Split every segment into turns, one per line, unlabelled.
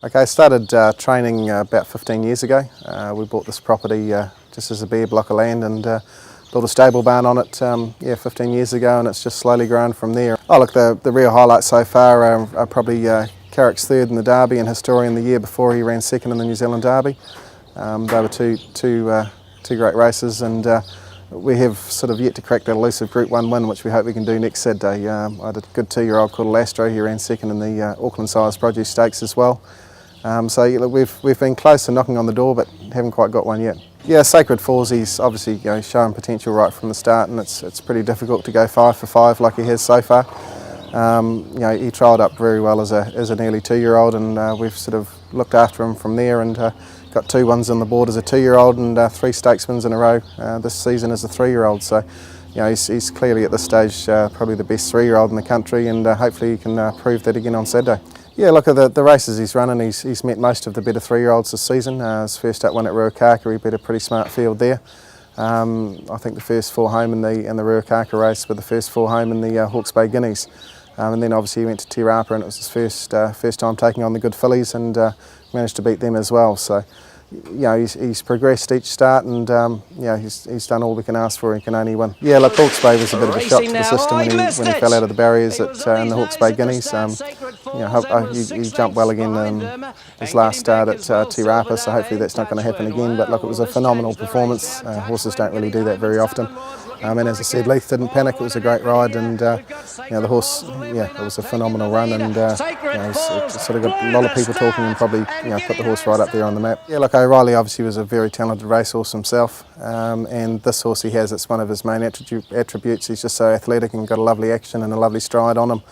Okay, I started training about 15 years ago. We bought this property just as a bare block of land and built a stable barn on it 15 years ago, and it's just slowly grown from there. Oh look, the real highlights so far are probably Carrick's third in the Derby and Historian the year before he ran second in the New Zealand Derby. They were two great races, and we have sort of yet to crack that elusive Group 1 win, which we hope we can do next Saturday. I had a good 2-year-old called Lastro. He ran second in the Auckland Sires Produce Stakes as well. So we've been close to knocking on the door, but haven't quite got one yet. Yeah, Sacred Falls, he's obviously showing potential right from the start, and it's pretty difficult to go 5 for 5 like he has so far. He trialled up very well as an early 2-year-old, and we've sort of looked after him from there, and got 2 wins on the board as a 2-year-old and 3 stakes wins in a row this season as a 3-year-old. So he's clearly at this stage probably the best 3-year-old in the country, and hopefully he can prove that again on Saturday. Yeah, look at the races he's running. He's met most of the better 3-year-olds this season. His first up one at Ruakaka, he beat a pretty smart field there. I think the first 4 home in the Ruakaka race were the first 4 home in the Hawke's Bay Guineas. And then obviously he went to Te Rapa, and it was his first time taking on the good fillies, and managed to beat them as well. So he's progressed each start, and he's done all we can ask for. He can only win. Yeah, look, Hawke's Bay was a bit of a shock to the system when he fell out of the barriers in the Hawke's Bay Guineas. He jumped well again his last start at Te Rapa, so hopefully that's not going to happen again. But look, it was a phenomenal performance. Horses don't really do that very often. And as I said, Leith didn't panic. It was a great ride, and the horse, it was a phenomenal run, and it's sort of got a lot of people talking, and probably put the horse right up there on the map. Yeah, look, O'Reilly obviously was a very talented racehorse himself, and this horse he has, it's one of his main attributes. He's just so athletic and got a lovely action and a lovely stride on him.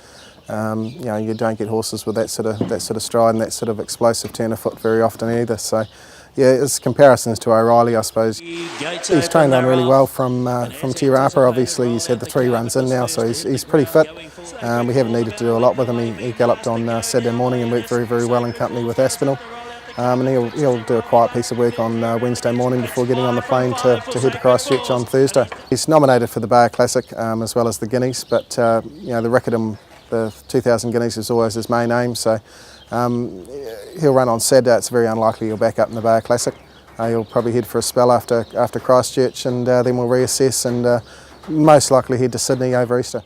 You don't get horses with that sort of stride and that sort of explosive turn of foot very often either. So. Yeah, as comparisons to O'Reilly, I suppose. He's trained on really well from Te Rapa. Obviously, he's had the 3 runs in now, so he's pretty fit. We haven't needed to do a lot with him. He galloped on Saturday morning and worked very, very well in company with Aspinall. And he'll do a quiet piece of work on Wednesday morning before getting on the plane to head to Christchurch on Thursday. He's nominated for the Bayer Classic as well as the Guineas, but the Riccarton, the 2000 Guineas is always his main aim. So. He'll run on Saturday. It's very unlikely he'll back up in the Bayer Classic. He'll probably head for a spell after Christchurch, and then we'll reassess, and most likely head to Sydney over Easter.